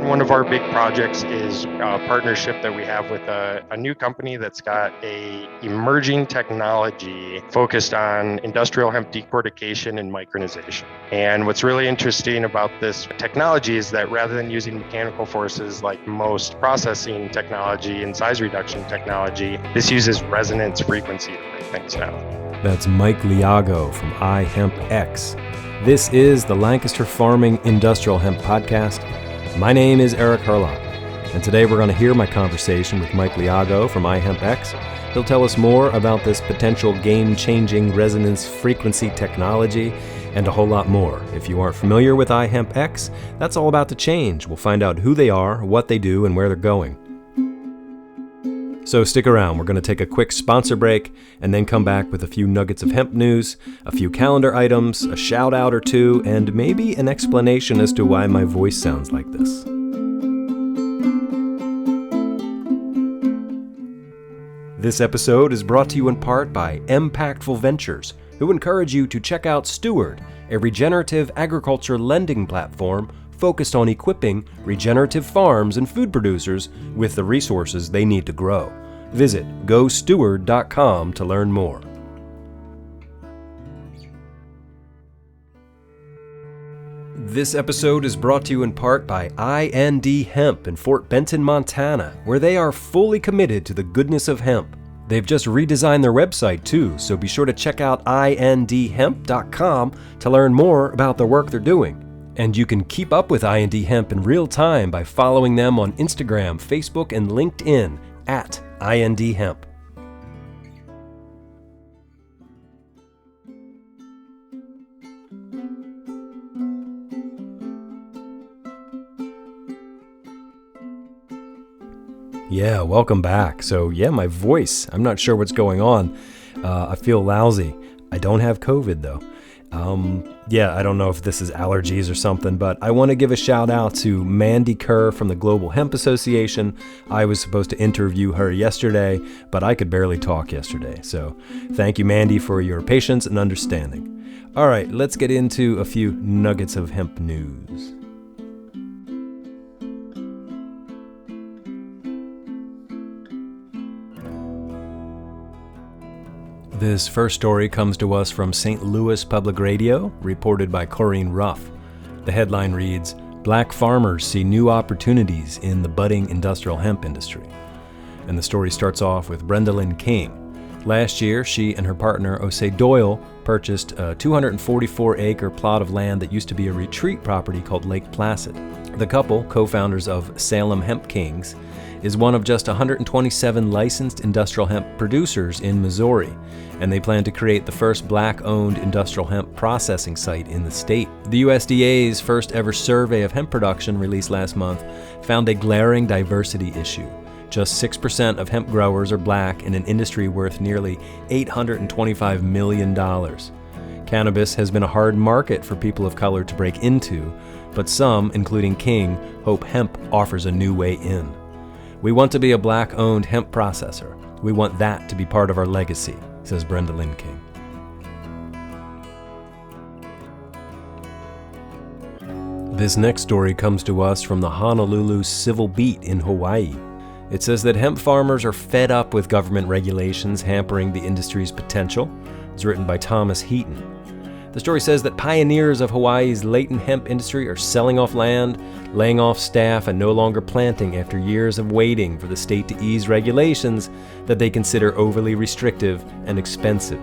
One of our big projects is a partnership that we have with a new company that's got a emerging technology focused on industrial hemp decortication and micronization. And what's really interesting about this technology is that rather than using mechanical forces like most processing technology and size reduction technology, this uses resonance frequency to break things down. That's Mike Liago from iHempx. This is the Lancaster Farming Industrial Hemp Podcast. My name is Eric Herlock, and today we're going to hear my conversation with Mike Liago from iHempx. He'll tell us more about this potential game-changing resonance frequency technology and a whole lot more. If you aren't familiar with iHempx, that's all about to change. We'll find out who they are, what they do, and where they're going. So stick around. We're going to take a quick sponsor break and then come back with a few nuggets of hemp news, a few calendar items, a shout out or two, and maybe an explanation as to why my voice sounds like this. This episode is brought to you in part by Impactful Ventures, who encourage you to check out Steward, a regenerative agriculture lending platform focused on equipping regenerative farms and food producers with the resources they need to grow. Visit gosteward.com to learn more. This episode is brought to you in part by Hemp in Fort Benton, Montana, where they are fully committed to the goodness of hemp. They've just redesigned their website too, so be sure to check out indhemp.com to learn more about the work they're doing. And you can keep up with Hemp in real time by following them on Instagram, Facebook, and LinkedIn at Hemp. Yeah, welcome back. So my voice, I'm not sure what's going on. I feel lousy. I don't have COVID though. I don't know if this is allergies or something, but I want to give a shout out to Mandy Kerr from the Global Hemp Association. I was supposed to interview her yesterday, but I could barely talk yesterday. So thank you, Mandy, for your patience and understanding. All right, let's get into a few nuggets of hemp news. This first story comes to us from St. Louis Public Radio, reported by Corrine Ruff. The headline reads, "Black farmers see new opportunities in the budding industrial hemp industry." And the story starts off with Brenda Lynn King. Last year, she and her partner, Osei Doyle, purchased a 244-acre plot of land that used to be a retreat property called Lake Placid. The couple, co-founders of Salem Hemp Kings, is one of just 127 licensed industrial hemp producers in Missouri, and they plan to create the first black-owned industrial hemp processing site in the state. The USDA's first ever survey of hemp production, released last month, found a glaring diversity issue. Just 6% of hemp growers are black in an industry worth nearly $825 million. Cannabis has been a hard market for people of color to break into, but some, including King, hope hemp offers a new way in. "We want to be a black-owned hemp processor. We want that to be part of our legacy," says Brenda Lynn King. This next story comes to us from the Honolulu Civil Beat in Hawaii. It says that hemp farmers are fed up with government regulations hampering the industry's potential. It's written by Thomas Heaton. The story says that pioneers of Hawaii's latent hemp industry are selling off land, laying off staff, and no longer planting after years of waiting for the state to ease regulations that they consider overly restrictive and expensive.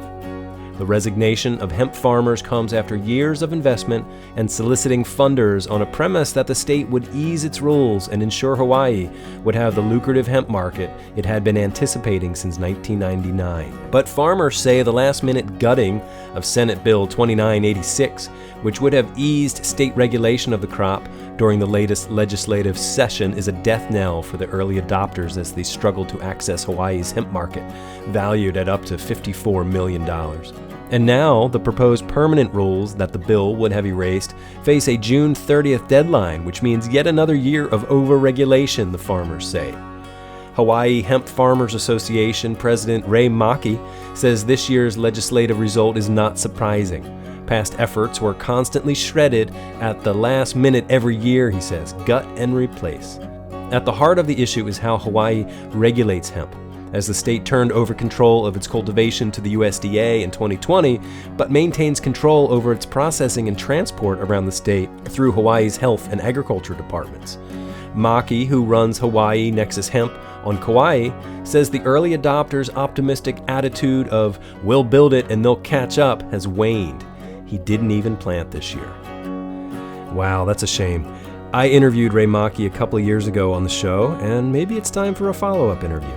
The resignation of hemp farmers comes after years of investment and soliciting funders on a premise that the state would ease its rules and ensure Hawaii would have the lucrative hemp market it had been anticipating since 1999. But farmers say the last-minute gutting of Senate Bill 2986, which would have eased state regulation of the crop during the latest legislative session, is a death knell for the early adopters as they struggle to access Hawaii's hemp market, valued at up to $54 million. And now, the proposed permanent rules that the bill would have erased face a June 30th deadline, which means yet another year of over-regulation, the farmers say. Hawaii Hemp Farmers Association President Ray Maki says this year's legislative result is not surprising. Past efforts were constantly shredded at the last minute every year, he says. Gut and replace. At the heart of the issue is how Hawaii regulates hemp. As the state turned over control of its cultivation to the USDA in 2020, but maintains control over its processing and transport around the state through Hawaii's health and agriculture departments. Maki, who runs Hawaii Nexus Hemp on Kauai, says the early adopters' optimistic attitude of "we'll build it and they'll catch up" has waned. He didn't even plant this year. Wow, that's a shame. I interviewed Ray Maki a couple of years ago on the show, and maybe it's time for a follow-up interview.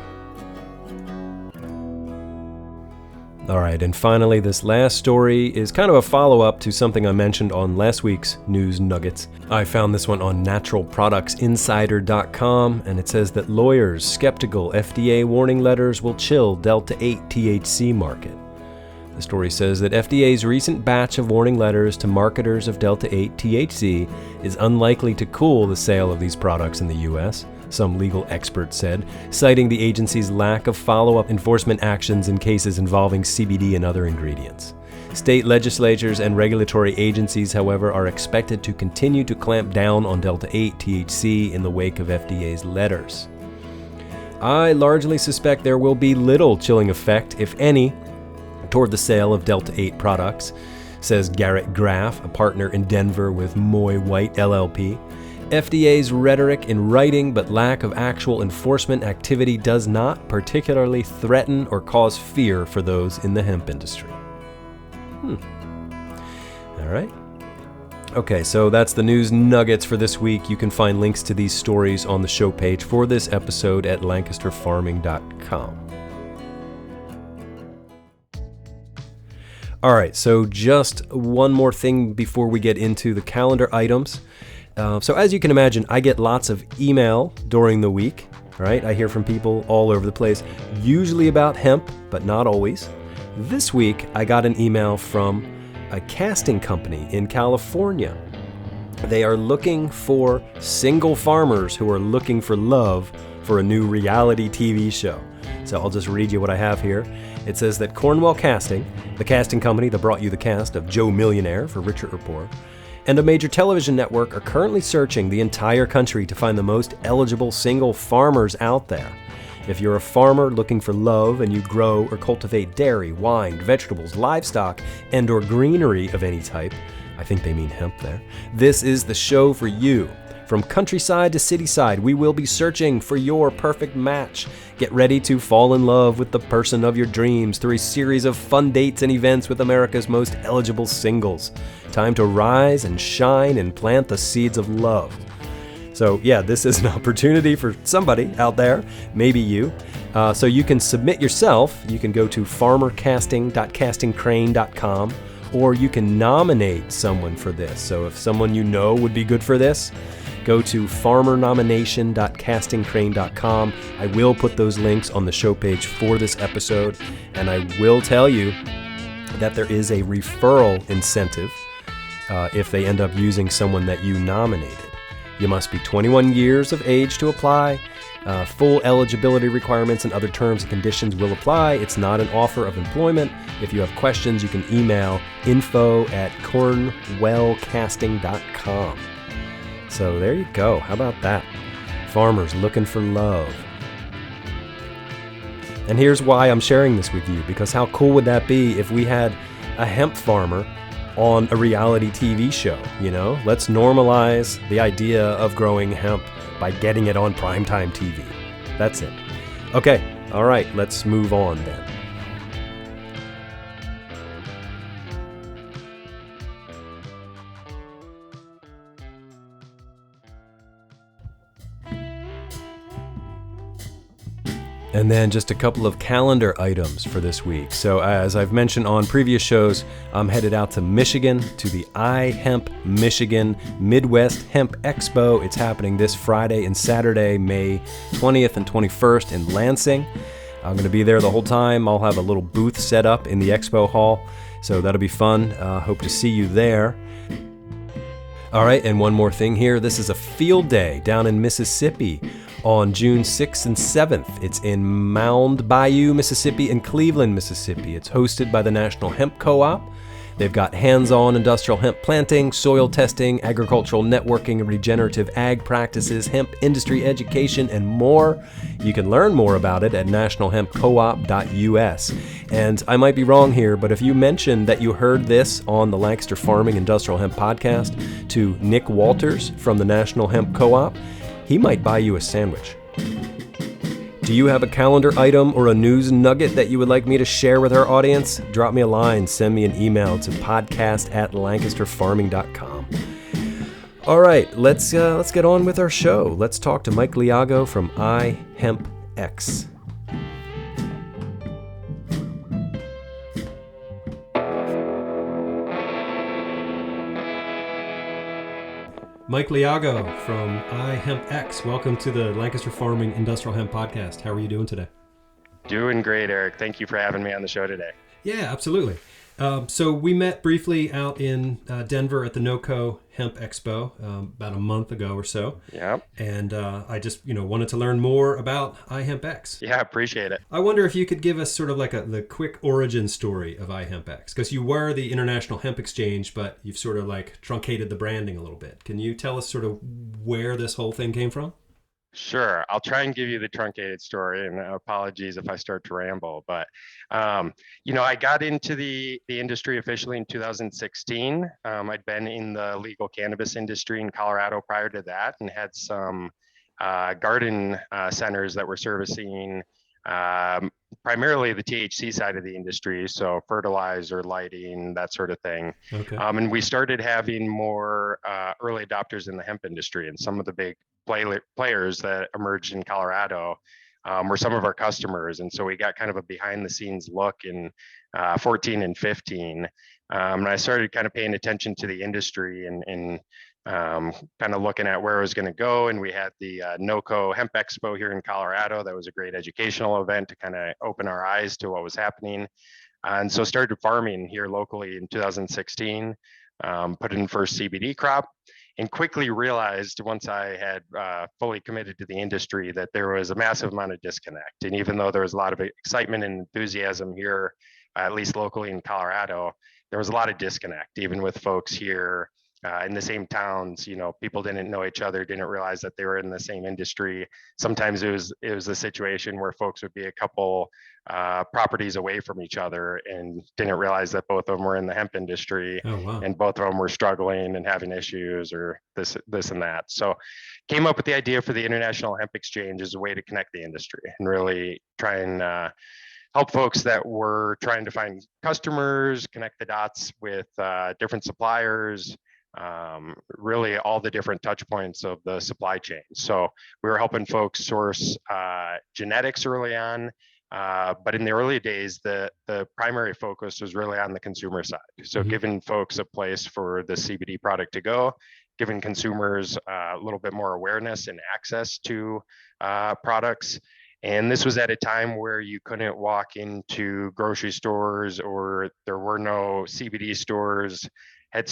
All right, and finally, this last story is kind of a follow-up to something I mentioned on last week's News Nuggets. I found this one on naturalproductsinsider.com, and it says that lawyers skeptical FDA warning letters will chill Delta-8 THC market. The story says that FDA's recent batch of warning letters to marketers of Delta-8 THC is unlikely to cool the sale of these products in the U.S., some legal experts said, citing the agency's lack of follow-up enforcement actions in cases involving CBD and other ingredients. State legislatures and regulatory agencies, however, are expected to continue to clamp down on Delta-8 THC in the wake of FDA's letters. I largely suspect there will be little chilling effect, if any, toward the sale of Delta-8 products, says Garrett Graff, a partner in Denver with Moy White LLP. FDA's rhetoric in writing but lack of actual enforcement activity does not particularly threaten or cause fear for those in the hemp industry. All right. Okay, so that's the news nuggets for this week. You can find links to these stories on the show page for this episode at lancasterfarming.com. All right, so just one more thing before we get into the calendar items. So as you can imagine, I get lots of email during the week, right? I hear from people all over the place, usually about hemp, but not always. This week, I got an email from a casting company in California. They are looking for single farmers who are looking for love for a new reality TV show. So I'll just read you what I have here. It says that Cornwell Casting, the casting company that brought you the cast of Joe Millionaire for Richer or Poor, and a major television network are currently searching the entire country to find the most eligible single farmers out there. If you're a farmer looking for love and you grow or cultivate dairy, wine, vegetables, livestock, and or greenery of any type, I think they mean hemp there, this is the show for you. From countryside to cityside, we will be searching for your perfect match. Get ready to fall in love with the person of your dreams through a series of fun dates and events with America's most eligible singles. Time to rise and shine and plant the seeds of love. So yeah, this is an opportunity for somebody out there, maybe you. So you can submit yourself. You can go to farmercasting.castingcrane.com, or you can nominate someone for this. So if someone you know would be good for this, go to farmernomination.castingcrane.com. I will put those links on the show page for this episode, and I will tell you that there is a referral incentive if they end up using someone that you nominated. You must be 21 years of age to apply. Full eligibility requirements and other terms and conditions will apply. It's not an offer of employment. If you have questions, you can email info@cornwellcasting.com. So there you go. How about that? Farmers looking for love. And here's why I'm sharing this with you, because how cool would that be if we had a hemp farmer on a reality TV show, you know? Let's normalize the idea of growing hemp by getting it on primetime TV. That's it. Okay, all right, let's move on then. And then just a couple of calendar items for this week. So as I've mentioned on previous shows, I'm headed out to Michigan to the iHemp Michigan Midwest Hemp Expo. It's happening this Friday and Saturday, May 20th and 21st in Lansing. I'm going to be there the whole time. I'll have a little booth set up in the expo hall, so that'll be fun. Hope to see you there. All right, and one more thing here. This is a field day down in Mississippi on June 6th and 7th. It's in Mound Bayou, Mississippi and Cleveland, Mississippi. It's hosted by the National Hemp Co-op. They've got hands-on industrial hemp planting, soil testing, agricultural networking, regenerative ag practices, hemp industry education, and more. You can learn more about it at nationalhempcoop.us. And I might be wrong here, but if you mention that you heard this on the Lancaster Farming Industrial Hemp podcast to Nick Walters from the National Hemp Co-op, he might buy you a sandwich. Do you have a calendar item or a news nugget that you would like me to share with our audience? Drop me a line, send me an email to podcast@lancasterfarming.com. All right, let's get on with our show. Let's talk to Mike Liago from iHempx. Mike Liago from iHempx. Welcome to the Lancaster Farming Industrial Hemp podcast. How are you doing today? Doing great, Eric. Thank you for having me on the show today. Yeah, absolutely. So we met briefly out in Denver at the NOCO Hemp Expo about a month ago or so. Yeah. And I just wanted to learn more about iHempx. Yeah, appreciate it. I wonder if you could give us sort of like the quick origin story of iHempx, because you were the International Hemp Exchange, but you've sort of like truncated the branding a little bit. Can you tell us sort of where this whole thing came from? Sure. I'll try and give you the truncated story, and apologies if I start to ramble, but I got into the industry officially in 2016. I'd been in the legal cannabis industry in Colorado prior to that and had some garden centers that were servicing primarily the THC side of the industry, so fertilizer, lighting, that sort of thing. Okay. And we started having more early adopters in the hemp industry, and some of the big players that emerged in Colorado were some of our customers. And so we got kind of a behind the scenes look in 14 and 15. And I started kind of paying attention to the industry and kind of looking at where it was going to go. And we had the NOCO Hemp Expo here in Colorado. That was a great educational event to kind of open our eyes to what was happening. And so started farming here locally in 2016, put in first CBD crop, and quickly realized once I had fully committed to the industry that there was a massive amount of disconnect. And even though there was a lot of excitement and enthusiasm here, at least locally in Colorado, there was a lot of disconnect, even with folks here in the same towns. People didn't know each other, didn't realize that they were in the same industry. Sometimes it was a situation where folks would be a couple properties away from each other and didn't realize that both of them were in the hemp industry. Oh, wow. And both of them were struggling and having issues or this and that. So came up with the idea for the International Hemp Exchange as a way to connect the industry and really try and help folks that were trying to find customers, connect the dots with different suppliers, really all the different touch points of the supply chain. So we were helping folks source genetics early on, but in the early days, the primary focus was really on the consumer side. So giving folks a place for the CBD product to go, giving consumers a little bit more awareness and access to products. And this was at a time where you couldn't walk into grocery stores, or there were no CBD stores. Head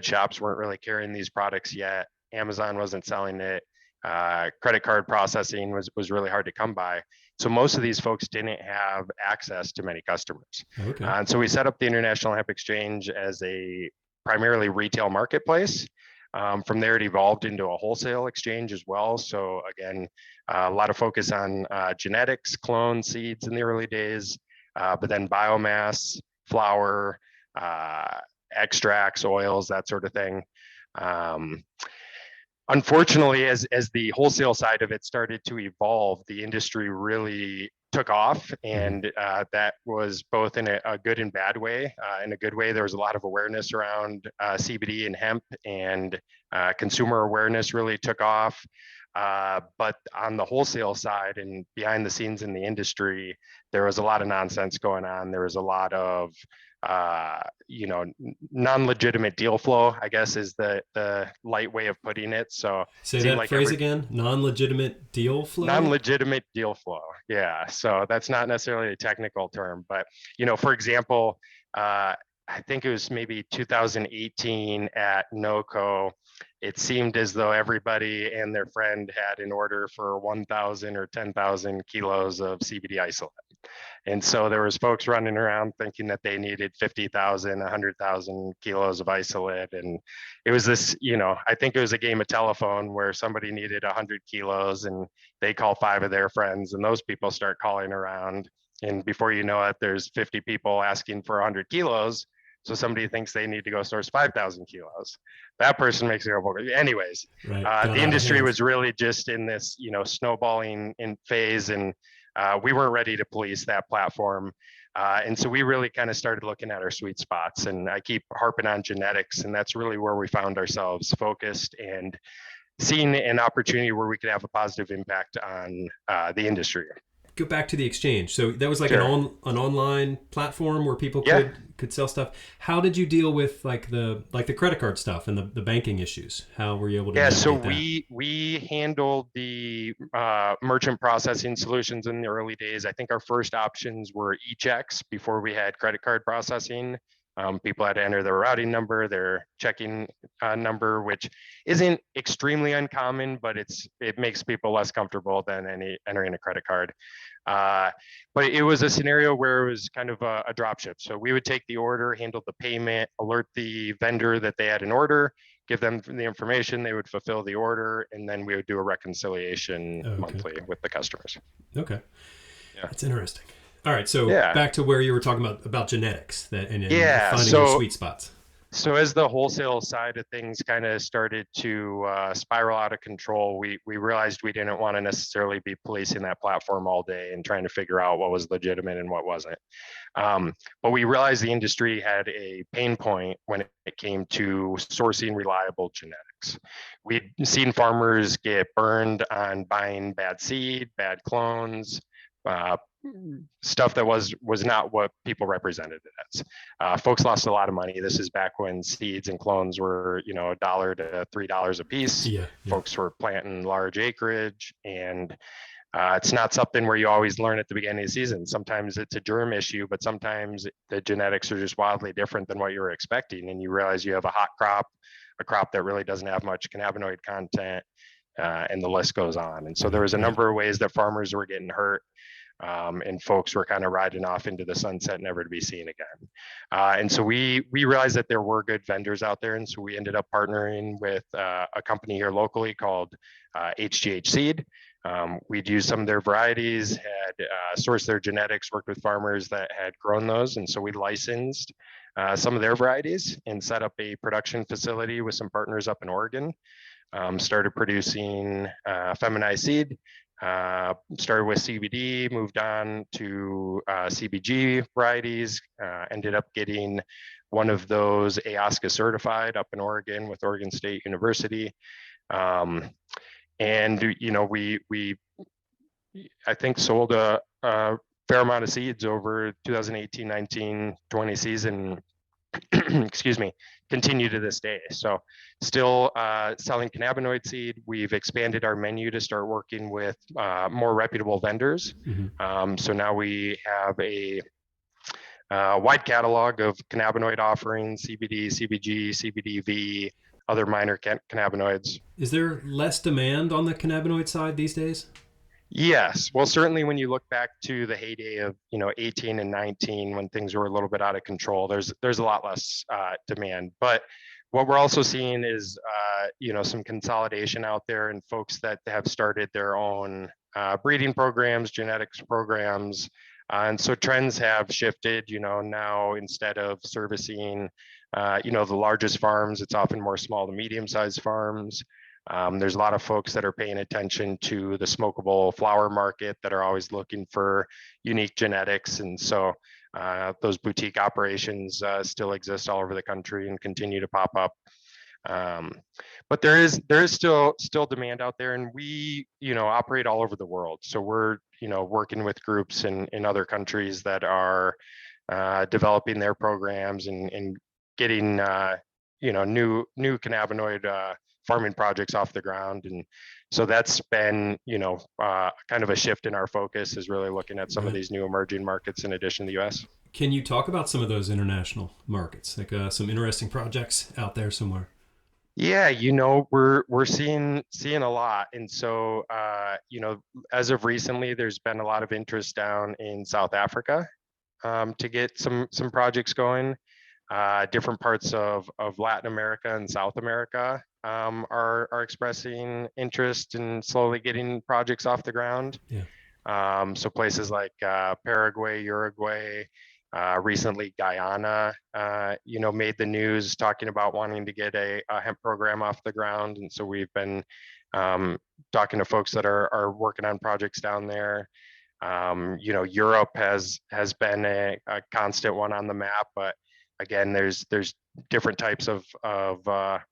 shops weren't really carrying these products yet. Amazon wasn't selling it. Credit card processing was really hard to come by. So most of these folks didn't have access to many customers. Okay. And so we set up the International Hemp Exchange as a primarily retail marketplace. From there, it evolved into a wholesale exchange as well. So again, a lot of focus on genetics, clone seeds in the early days, but then biomass, flour, extracts, oils, that sort of thing. Unfortunately, as the wholesale side of it started to evolve, the industry really took off, and that was both in a good and bad way. In a good way, there was a lot of awareness around CBD and hemp, and consumer awareness really took off. But on the wholesale side and behind the scenes in the industry, there was a lot of nonsense going on. There was a lot of non-legitimate deal flow, I guess, is the light way of putting it. So say that phrase again. Non-legitimate deal flow. Non-legitimate deal flow. Yeah. So that's not necessarily a technical term, but for example, I think it was maybe 2018 at NOCO. it seemed as though everybody and their friend had an order for 1,000 or 10,000 kilos of CBD isolate. And so there was folks running around thinking that they needed 50,000, 100,000 kilos of isolate. And it was this, I think it was a game of telephone where somebody needed 100 kilos and they call 5 of their friends and those people start calling around. And before you know it, there's 50 people asking for 100 kilos. So somebody thinks they need to go source 5,000 kilos. That person makes it go. Anyways, right. the industry was really just in this, snowballing in phase, and we weren't ready to police that platform. And so we really kind of started looking at our sweet spots, and I keep harping on genetics, and that's really where we found ourselves focused and seeing an opportunity where we could have a positive impact on the industry. Go back to the exchange. So that was like Sure. an online platform where people Yeah. could sell stuff. How did you deal with like the credit card stuff and the banking issues? How were you able to So navigate we handled the merchant processing solutions in the early days. I think our first options were e-checks before we had credit card processing. People had to enter their routing number, their checking number, which isn't extremely uncommon, but it makes people less comfortable than entering a credit card. But it was a scenario where it was kind of a drop ship. So we would take the order, handle the payment, alert the vendor that they had an order, give them the information, they would fulfill the order, and then we would do a reconciliation monthly with the customers. Okay. Yeah. That's interesting. All right, so back to where you were talking about genetics and finding your sweet spots. So as the wholesale side of things kind of started to spiral out of control, we realized we didn't want to necessarily be policing that platform all day and trying to figure out what was legitimate and what wasn't. But we realized the industry had a pain point when it came to sourcing reliable genetics. We'd seen farmers get burned on buying bad seed, bad clones, stuff that was not what people represented it as. Folks lost a lot of money. This is back when seeds and clones were, $1 to $3 a piece. Yeah. Folks were planting large acreage, and it's not something where you always learn at the beginning of the season. Sometimes it's a germ issue, but sometimes the genetics are just wildly different than what you were expecting, and you realize you have a hot crop, a crop that really doesn't have much cannabinoid content, and the list goes on. And so there was a number of ways that farmers were getting hurt. And folks were kind of riding off into the sunset, never to be seen again. And so we realized that there were good vendors out there. And so we ended up partnering with a company here locally called HGH Seed. We'd used some of their varieties, had sourced their genetics, worked with farmers that had grown those. And so we licensed some of their varieties and set up a production facility with some partners up in Oregon. Started producing feminized seed. Started with CBD, moved on to CBG varieties, ended up getting one of those AOSCA certified up in Oregon with Oregon State University. And, we I think sold a fair amount of seeds over 2018, 19, 20 season, excuse me, continue to this day. So still selling cannabinoid seed. We've expanded our menu to start working with more reputable vendors. Mm-hmm. So now we have a wide catalog of cannabinoid offerings, CBD, CBG, CBDV, other minor cannabinoids. Is there less demand on the cannabinoid side these days? Yes. Well, certainly when you look back to the heyday of, 18 and 19, when things were a little bit out of control, there's a lot less demand. But what we're also seeing is, some consolidation out there and folks that have started their own breeding programs, genetics programs. And so trends have shifted, now instead of servicing, the largest farms, it's often more small to medium-sized farms. There's a lot of folks that are paying attention to the smokable flower market that are always looking for unique genetics. And so those boutique operations still exist all over the country and continue to pop up. But there is still demand out there, and we, operate all over the world. So we're, working with groups in other countries that are developing their programs and getting, new cannabinoid farming projects off the ground. And so that's been, kind of a shift in our focus, is really looking at some of these new emerging markets in addition to the US. Can you talk about some of those international markets, like some interesting projects out there somewhere? Yeah, we're seeing a lot. And so as of recently, there's been a lot of interest down in South Africa to get some projects going. Different parts of Latin America and South America are expressing interest in slowly getting projects off the ground. Yeah. So places like Paraguay, Uruguay, recently Guyana, made the news talking about wanting to get a hemp program off the ground. And so we've been um, talking to folks that are working on projects down there. Europe has been a constant one on the map, but again, there's different types of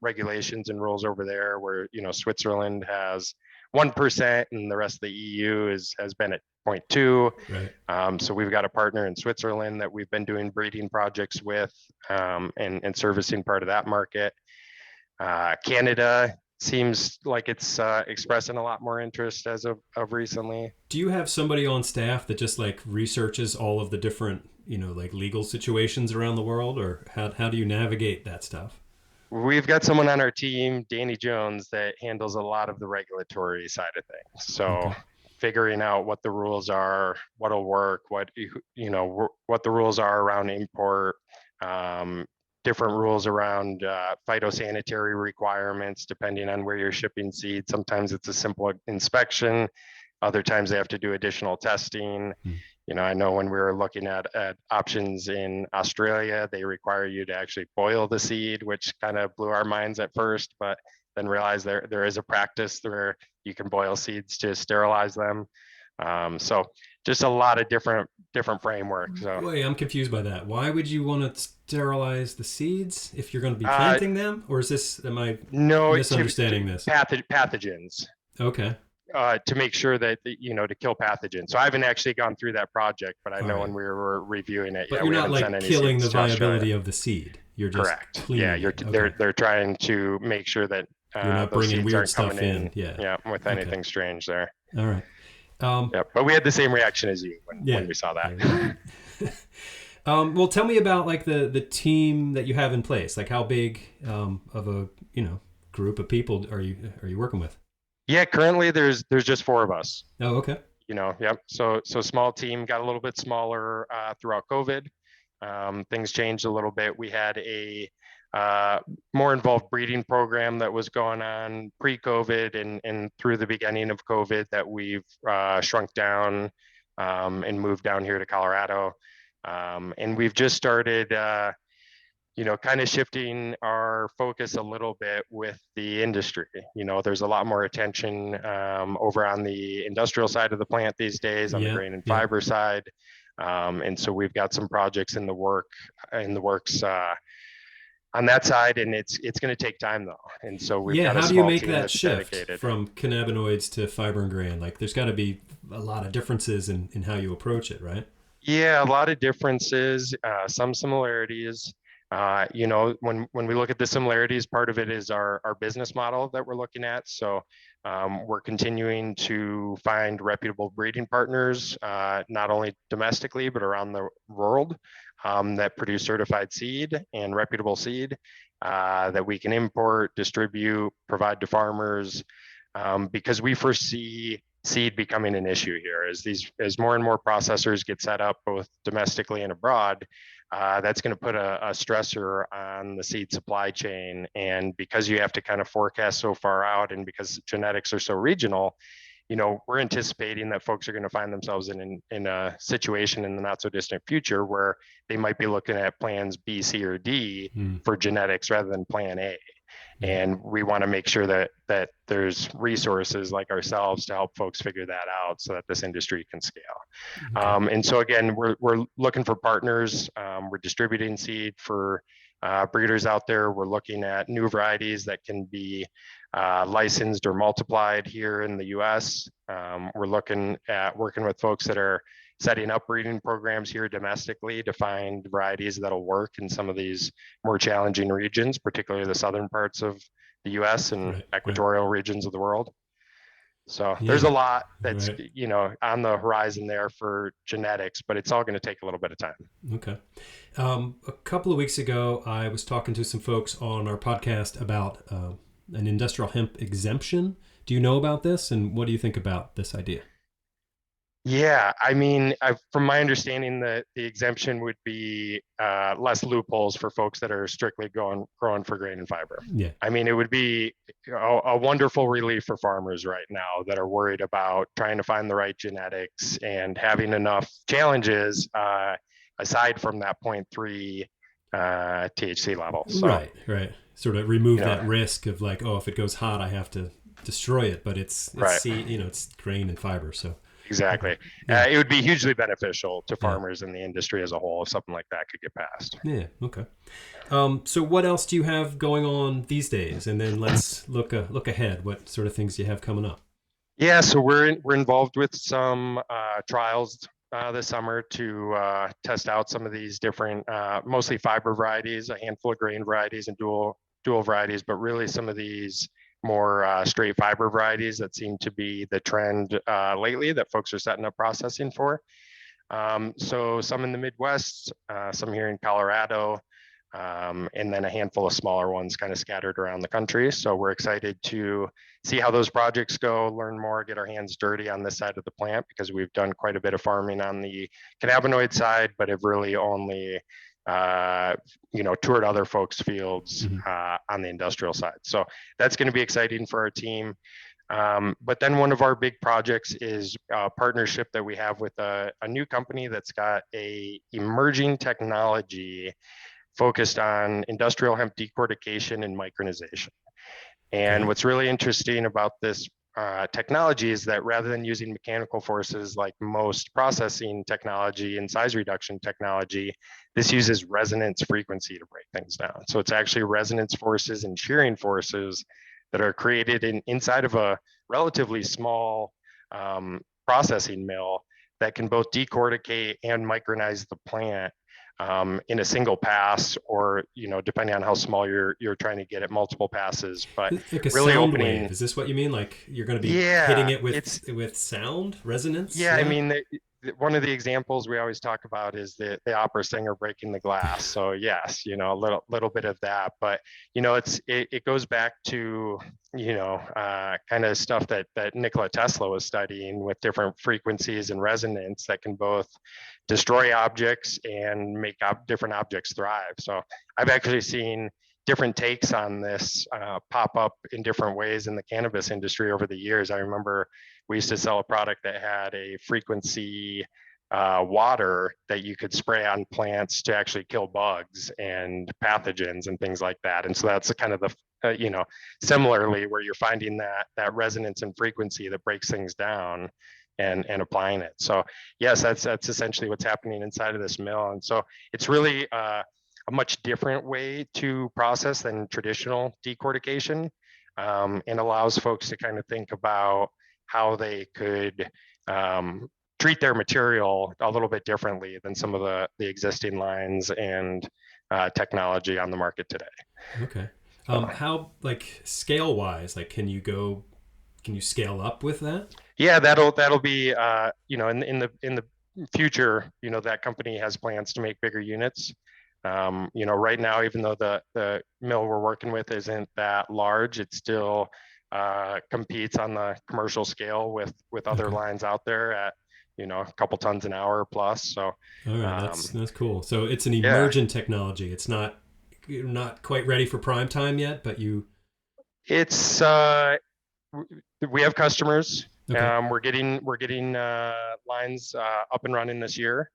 regulations and rules over there where Switzerland has 1% and the rest of the EU has been at 0.2. Right. So we've got a partner in Switzerland that we've been doing breeding projects with and servicing part of that market. Canada seems like it's expressing a lot more interest as of recently. Do you have somebody on staff that just like researches all of the different, like legal situations around the world, or how do you navigate that stuff? We've got someone on our team, Danny Jones, that handles a lot of the regulatory side of things. So Okay. figuring out what the rules are, what'll work, what the rules are around import, um, different rules around phytosanitary requirements, depending on where you're shipping seed. Sometimes it's a simple inspection. Other times they have to do additional testing. Hmm. I know when we were looking at options in Australia, they require you to actually boil the seed, which kind of blew our minds at first, but then realized there is a practice where you can boil seeds to sterilize them. So just a lot of different frameworks. So Wait, I'm confused by that. Why would you want to sterilize the seeds if you're going to be uh, planting them? Or am I no to misunderstanding this? pathogens. Okay. To make sure that to kill pathogens. So I haven't actually gone through that project, but I All know right. when we were reviewing it, But yeah, you're we not haven't sent like any killing the seeds to Australia. viability of the seed. You're just Correct. Yeah, cleaning you're it. Okay. they're trying to make sure that You're not those bringing seeds weird aren't stuff coming in. in, Yeah. yeah, with Okay. anything strange there. All right. Um, Yeah, but we had the same reaction as you when yeah. we saw that. Like, what? Well, tell me about like the team that you have in place. Like, how big of a group of people are you working with? Yeah, currently there's just four of us. Oh, okay. Yep. So small team, got a little bit smaller throughout COVID. Things changed a little bit. We had a more involved breeding program that was going on pre-COVID and through the beginning of COVID that we've shrunk down and moved down here to Colorado. And we've just started, kind of shifting our focus a little bit with the industry. There's a lot more attention over on the industrial side of the plant these days, on the Yeah. grain and Yeah. fiber side. And so we've got some projects in the works on that side, and it's going to take time though. And so we've Yeah. got a How do you small make team that that's shift dedicated. from cannabinoids to fiber and grain? Like, there's got to be a lot of differences in how you approach it, right? Yeah, a lot of differences, some similarities. When we look at the similarities, part of it is our business model that we're looking at. So we're continuing to find reputable breeding partners, not only domestically, but around the world that produce certified seed and reputable seed that we can import, distribute, provide to farmers, because we foresee seed becoming an issue here as more and more processors get set up both domestically and abroad. That's going to put a stressor on the seed supply chain, and because you have to kind of forecast so far out, and because genetics are so regional, we're anticipating that folks are going to find themselves in a situation in the not so distant future where they might be looking at plans B, C, or D Hmm. for genetics rather than plan A. Yeah. And we want to make sure that there's resources like ourselves to help folks figure that out so that this industry can scale. Okay. And so again, we're looking for partners. We're distributing seed for breeders out there. We're looking at new varieties that can be licensed or multiplied here in the U.S. We're looking at working with folks that are setting up breeding programs here domestically to find varieties that'll work in some of these more challenging regions, particularly the southern parts of the U.S. and Right. Right. equatorial regions of the world. So there's a Yeah. lot that's, Right. on the horizon there for genetics, but it's all going to take a little bit of time. Okay. A couple of weeks ago, I was talking to some folks on our podcast about an industrial hemp exemption. Do you know about this, and what do you think about this idea? Yeah, I mean, from my understanding, the exemption would be less loopholes for folks that are strictly growing for grain and fiber. Yeah. I mean, it would be a wonderful relief for farmers right now that are worried about trying to find the right genetics and having enough challenges aside from that zero point 0.3 THC level. So, Right. Right. Sort of remove you know, that risk of like, oh, if it goes hot, I have to destroy it. But it's right. seed, it's grain and fiber. So Exactly. yeah. It would be hugely beneficial to Yeah. farmers and the industry as a whole if something like that could get passed. Yeah. Okay. So what else do you have going on these days? And then let's look ahead. What sort of things do you have coming up? Yeah, so we're involved with some trials this summer to test out some of these different, mostly fiber varieties, a handful of grain varieties and dual varieties, but really some of these more straight fiber varieties that seem to be the trend lately that folks are setting up processing for. So some in the Midwest, some here in Colorado, and then a handful of smaller ones kind of scattered around the country. So we're excited to see how those projects go, learn more, get our hands dirty on this side of the plant because we've done quite a bit of farming on the cannabinoid side, but have really only toured other folks' fields Mm-hmm. on the industrial side. So that's going to be exciting for our team. But then one of our big projects is a partnership that we have with a new company that's got a emerging technology focused on industrial hemp decortication and micronization. And Okay. what's really interesting about this technology is that rather than using mechanical forces like most processing technology and size reduction technology, this uses resonance frequency to break things down. So it's actually resonance forces and shearing forces that are created inside of a relatively small processing mill that can both decorticate and micronize the plant in a single pass, or depending on how small you're trying to get it, multiple passes. But Like a really sound wave. opening, Is this what you mean? Like you're going to be hitting yeah, it with sound resonance? yeah. I Yeah. mean, one of the examples we always talk about is the opera singer breaking the glass. So yes, a little bit of that, but it goes back to kind of stuff that Nikola Tesla was studying with different frequencies and resonance that can both destroy objects and make different objects thrive. So I've actually seen different takes on this pop up in different ways in the cannabis industry over the years. I remember we used to sell a product that had a frequency water that you could spray on plants to actually kill bugs and pathogens and things like that. And so that's kind of the similarly where you're finding that resonance and frequency that breaks things down and applying it. So yes, that's essentially what's happening inside of this mill. And so it's really a much different way to process than traditional decortication, and allows folks to kind of think about how they could treat their material a little bit differently than some of the existing lines and technology on the market today. Okay. So, How like scale wise? Like, can you scale up with that? yeah, that'll be in the future. That company has plans to make bigger units. Right now, even though the mill we're working with isn't that large, it still competes on the commercial scale with other Okay. lines out there at a couple tons an hour plus. So All right. um, That's cool. So it's an yeah, emergent technology. It's not you're not quite ready for prime time yet, but you it's we have customers. okay. We're getting lines up and running this year.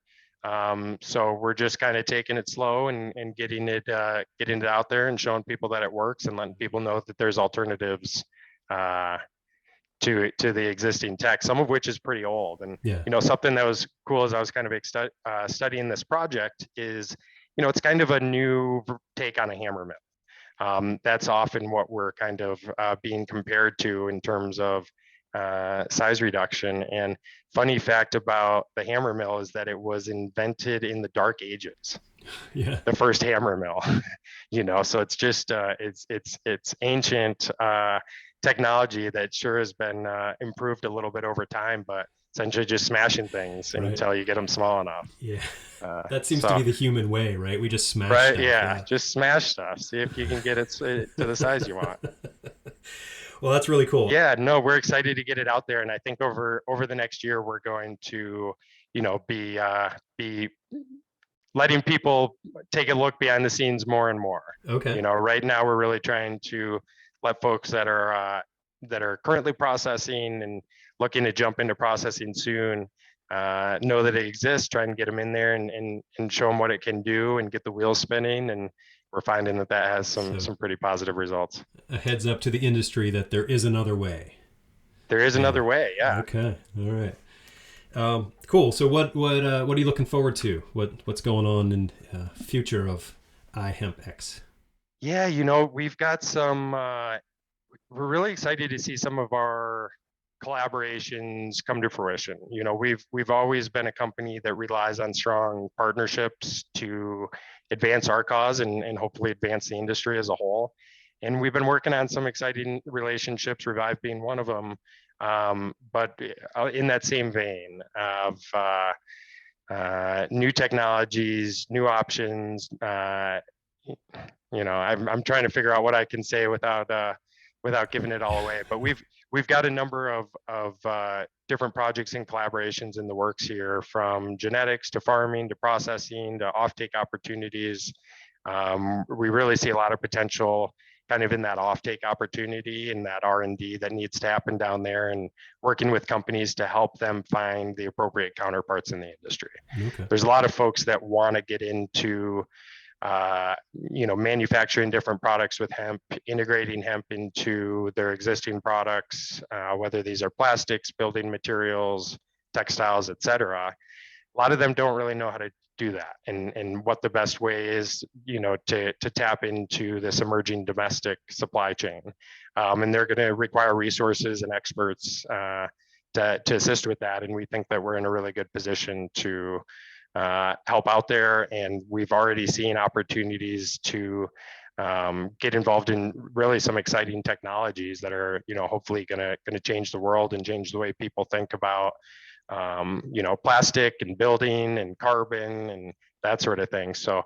So we're just kind of taking it slow and getting it out there and showing people that it works and letting people know that there's alternatives uh, to the existing tech, some of which is pretty old. And Yeah. something that was cool as I was kind of studying this project is it's kind of a new take on a hammer mill. That's often what we're kind of being compared to in terms of size reduction. And funny fact about the hammer mill is that it was invented in the Dark Ages, Yeah. the first hammer mill. So it's just it's ancient technology that sure has been improved a little bit over time, but essentially just smashing things Right. until you get them small enough. Yeah. Uh, That seems to so, be the human way, right? We just smash right, stuff. yeah, Yeah. just smash stuff. See if you can get it to the size you want. Well, that's really cool. Yeah, no, we're excited to get it out there, and I think over the next year we're going to, be letting people take a look behind the scenes more and more. Okay. Right now we're really trying to let folks that are currently processing and looking to jump into processing soon know that it exists, try and get them in there and show them what it can do and get the wheels spinning. And we're finding that has So some pretty positive results. a heads up to the industry that there is another way. There is Yeah. another way. Yeah. Okay. All right. Cool. So what are you looking forward to? What's going on in future of iHempx? Yeah. We've got some, we're really excited to see some of our collaborations come to fruition. We've always been a company that relies on strong partnerships to advance our cause and hopefully advance the industry as a whole. And we've been working on some exciting relationships, Revive being one of them. But in that same vein of new technologies, new options, I'm trying to figure out what I can say without giving it all away. But we've got a number of different projects and collaborations in the works here, from genetics to farming to processing to offtake opportunities. We really see a lot of potential kind of in that offtake opportunity and that R&D that needs to happen down there, and working with companies to help them find the appropriate counterparts in the industry. Okay. There's a lot of folks that want to get into manufacturing different products with hemp, integrating hemp into their existing products, whether these are plastics, building materials, textiles, et cetera. A lot of them don't really know how to do that, and what the best way is, to tap into this emerging domestic supply chain. And they're going to require resources and experts to assist with that. And we think that we're in a really good position to help out there. And we've already seen opportunities to get involved in really some exciting technologies that are, hopefully going to change the world and change the way people think about, plastic and building and carbon and that sort of thing. So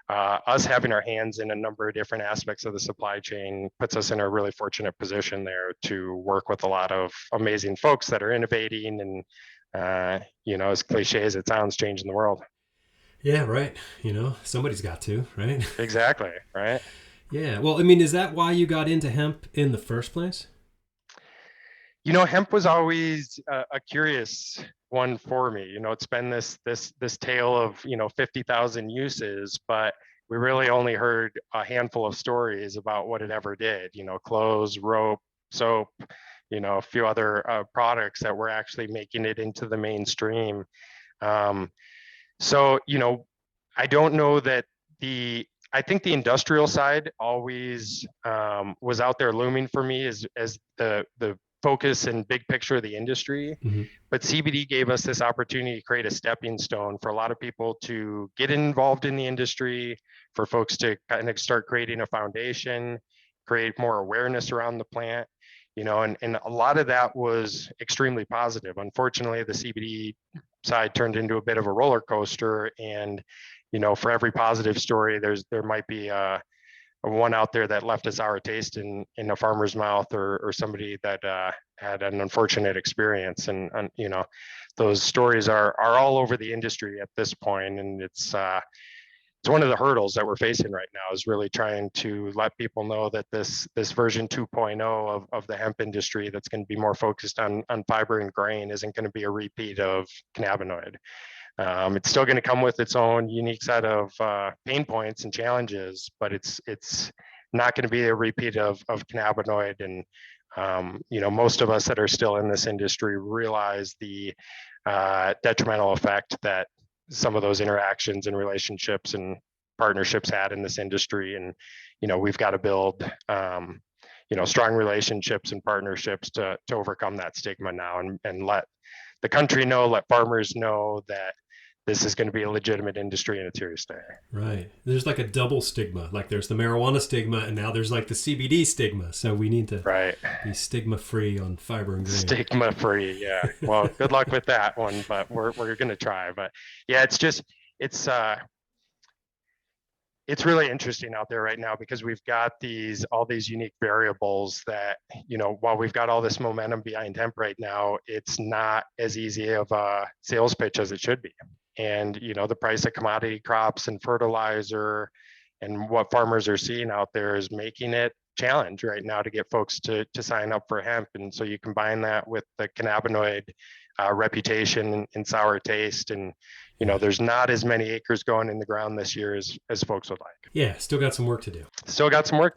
us having our hands in a number of different aspects of the supply chain puts us in a really fortunate position there to work with a lot of amazing folks that are innovating and, as cliche as it sounds, changing the world. Yeah, right. Somebody's got to, right? Exactly, right? Yeah. Well, I mean, is that why you got into hemp in the first place? Hemp was always a curious one for me. It's been this tale of 50,000 uses, but we really only heard a handful of stories about what it ever did. Clothes, rope, soap, a few other products that were actually making it into the mainstream. So I don't know that I think the industrial side always was out there looming for me as the focus and big picture of the industry. Mm-hmm. But CBD gave us this opportunity to create a stepping stone for a lot of people to get involved in the industry, for folks to kind of start creating a foundation, create more awareness around the plant, and a lot of that was extremely positive. Unfortunately, the CBD side turned into a bit of a roller coaster, and for every positive story, there might be one out there that left a sour taste in a farmer's mouth, or somebody that had an unfortunate experience. And those stories are all over the industry at this point, and it's one of the hurdles that we're facing right now, is really trying to let people know that this version 2.0 of the hemp industry, that's going to be more focused on fiber and grain, isn't going to be a repeat of cannabinoid. It's still going to come with its own unique set of pain points and challenges, but it's not going to be a repeat of cannabinoid. And most of us that are still in this industry realize the detrimental effect that some of those interactions and relationships and partnerships had in this industry. And we've got to build strong relationships and partnerships to overcome that stigma now, and let the country know, let farmers know that this is going to be a legitimate industry and it's here to stay. Right. There's like a double stigma. Like there's the marijuana stigma, and now there's like the CBD stigma. So we need to be stigma free on fiber and grain. Stigma free, yeah. Well, good luck with that one, but we're going to try. But yeah, it's really interesting out there right now because we've got all these unique variables that, while we've got all this momentum behind hemp right now, it's not as easy of a sales pitch as it should be. And, the price of commodity crops and fertilizer and what farmers are seeing out there is making it challenge right now to get folks to sign up for hemp. And so you combine that with the cannabinoid reputation and sour taste, and there's not as many acres going in the ground this year as folks would like. Yeah, still got some work to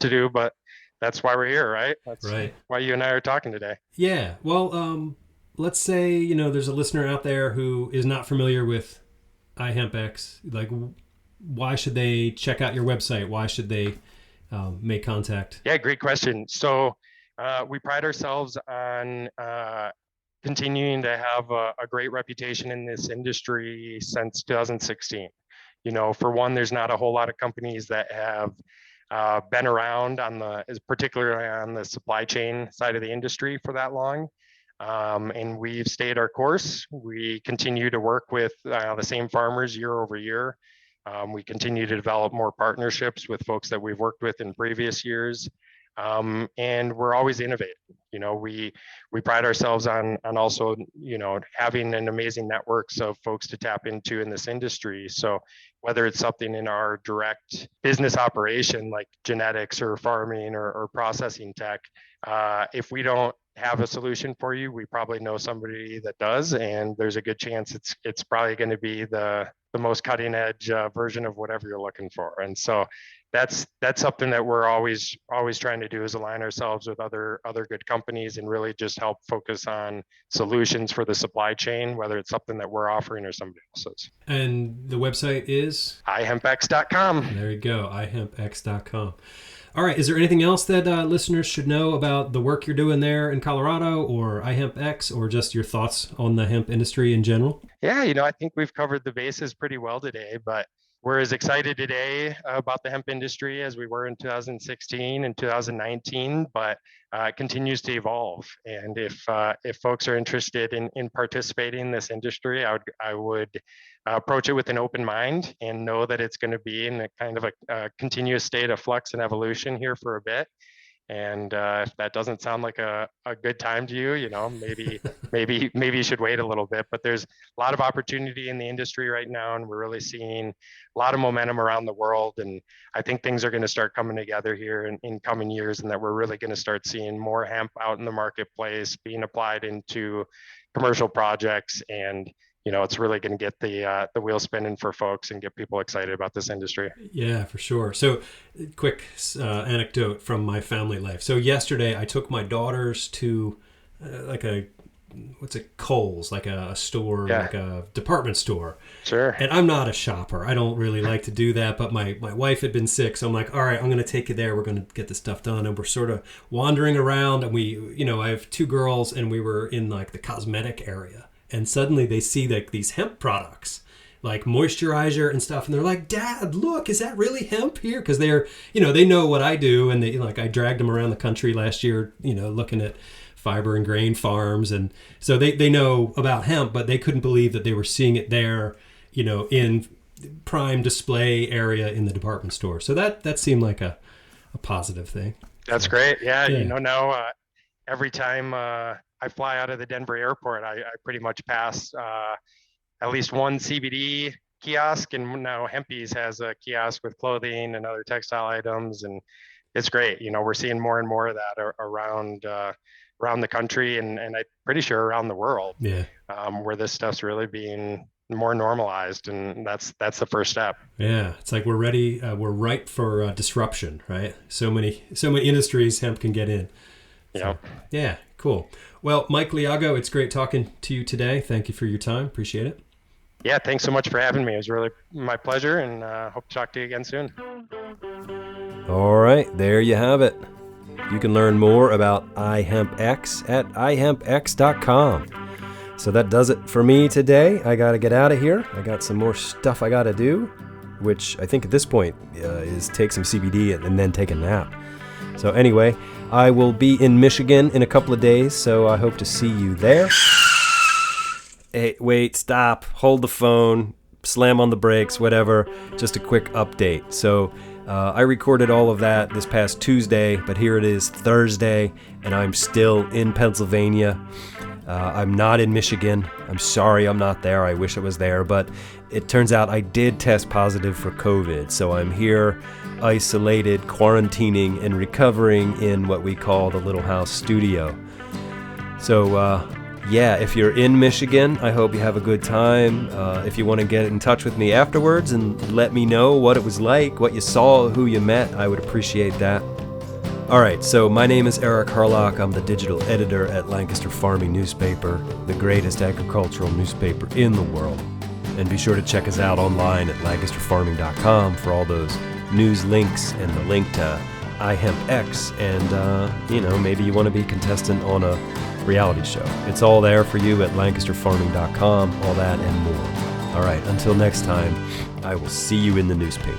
do. But that's why we're here, right? That's right. Why you and I are talking today. Yeah. Well, let's say, there's a listener out there who is not familiar with iHempx. Like, why should they check out your website? Why should they make contact? Yeah, great question. So we pride ourselves on continuing to have a great reputation in this industry since 2016. For one, there's not a whole lot of companies that have been around particularly on the supply chain side of the industry for that long. And we've stayed our course. We continue to work with the same farmers year over year. We continue to develop more partnerships with folks that we've worked with in previous years. And we're always innovating. We pride ourselves on also, having an amazing networks of folks to tap into in this industry. So whether it's something in our direct business operation, like genetics or farming or processing tech, if we don't have a solution for you, we probably know somebody that does, and there's a good chance it's probably going to be the most cutting edge version of whatever you're looking for. And so that's something that we're always trying to do, is align ourselves with other good companies and really just help focus on solutions for the supply chain, whether it's something that we're offering or somebody else's. And the website is iHempx.com. There you go, iHempx.com. All right. Is there anything else that listeners should know about the work you're doing there in Colorado, or iHempx, or just your thoughts on the hemp industry in general? Yeah, I think we've covered the bases pretty well today, but we're as excited today about the hemp industry as we were in 2016 and 2019, but it continues to evolve. And if folks are interested in participating in this industry, I would approach it with an open mind and know that it's going to be in a kind of a continuous state of flux and evolution here for a bit. And if that doesn't sound like a good time to you, maybe you should wait a little bit. But there's a lot of opportunity in the industry right now, and we're really seeing a lot of momentum around the world. And I think things are going to start coming together here in coming years, and that we're really going to start seeing more hemp out in the marketplace being applied into commercial projects. And it's really going to get the wheel spinning for folks and get people excited about this industry. Yeah, for sure. So quick anecdote from my family life. So yesterday I took my daughters to Kohl's, like a store, like a department store. Sure. And I'm not a shopper. I don't really like to do that, but my wife had been sick. So I'm like, all right, I'm going to take you there. We're going to get this stuff done. And we're sort of wandering around, and I have two girls, and we were in like the cosmetic area. And suddenly they see like these hemp products, like moisturizer and stuff. And they're like, Dad, look, is that really hemp here? Because they're, they know what I do. And I dragged them around the country last year, looking at fiber and grain farms. And so they know about hemp, but they couldn't believe that they were seeing it there, in prime display area in the department store. So that seemed like a positive thing. That's great. Yeah. Now every time I fly out of the Denver airport, I pretty much pass at least one CBD kiosk, and now Hempy's has a kiosk with clothing and other textile items, and it's great. We're seeing more and more of that around the country, and I'm pretty sure around the world. Yeah. Where this stuff's really being more normalized, and that's the first step. Yeah, it's like we're ready. We're ripe for disruption, right? So many industries hemp can get in. So, yeah, cool. Well, Mike Liago, it's great talking to you today. Thank you for your time. Appreciate it. Yeah, thanks so much for having me. It was really my pleasure, and hope to talk to you again soon. All right, there you have it. You can learn more about iHempx at iHempx.com. So that does it for me today. I got to get out of here. I got some more stuff I got to do, which I think at this point is take some CBD and then take a nap. So anyway, I will be in Michigan in a couple of days, so I hope to see you there. Hey, wait, stop, hold the phone, slam on the brakes, whatever. Just a quick update. So I recorded all of that this past Tuesday, but here it is Thursday, and I'm still in Pennsylvania. I'm not in Michigan. I'm sorry I'm not there. I wish I was there, but it turns out I did test positive for COVID, so I'm here isolated, quarantining, and recovering in what we call the Little House Studio. So, yeah, if you're in Michigan, I hope you have a good time. If you want to get in touch with me afterwards and let me know what it was like, what you saw, who you met, I would appreciate that. All right, so my name is Eric Harlock. I'm the digital editor at Lancaster Farming Newspaper, the greatest agricultural newspaper in the world. And be sure to check us out online at lancasterfarming.com for all those news links and the link to iHempx. And, maybe you want to be a contestant on a reality show. It's all there for you at lancasterfarming.com, all that and more. All right, until next time, I will see you in the newspaper.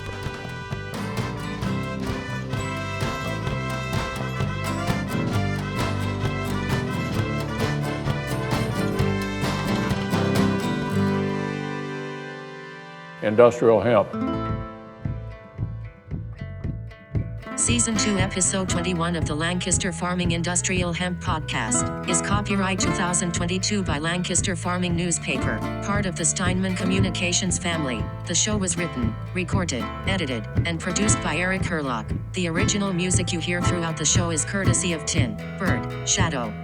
Industrial hemp. Season 2, Episode 21 of the Lancaster Farming Industrial Hemp Podcast is copyright 2022 by Lancaster Farming Newspaper, part of the Steinman Communications family. The show was written, recorded, edited, and produced by Eric Harlock. The original music you hear throughout the show is courtesy of Tin Bird Shadow.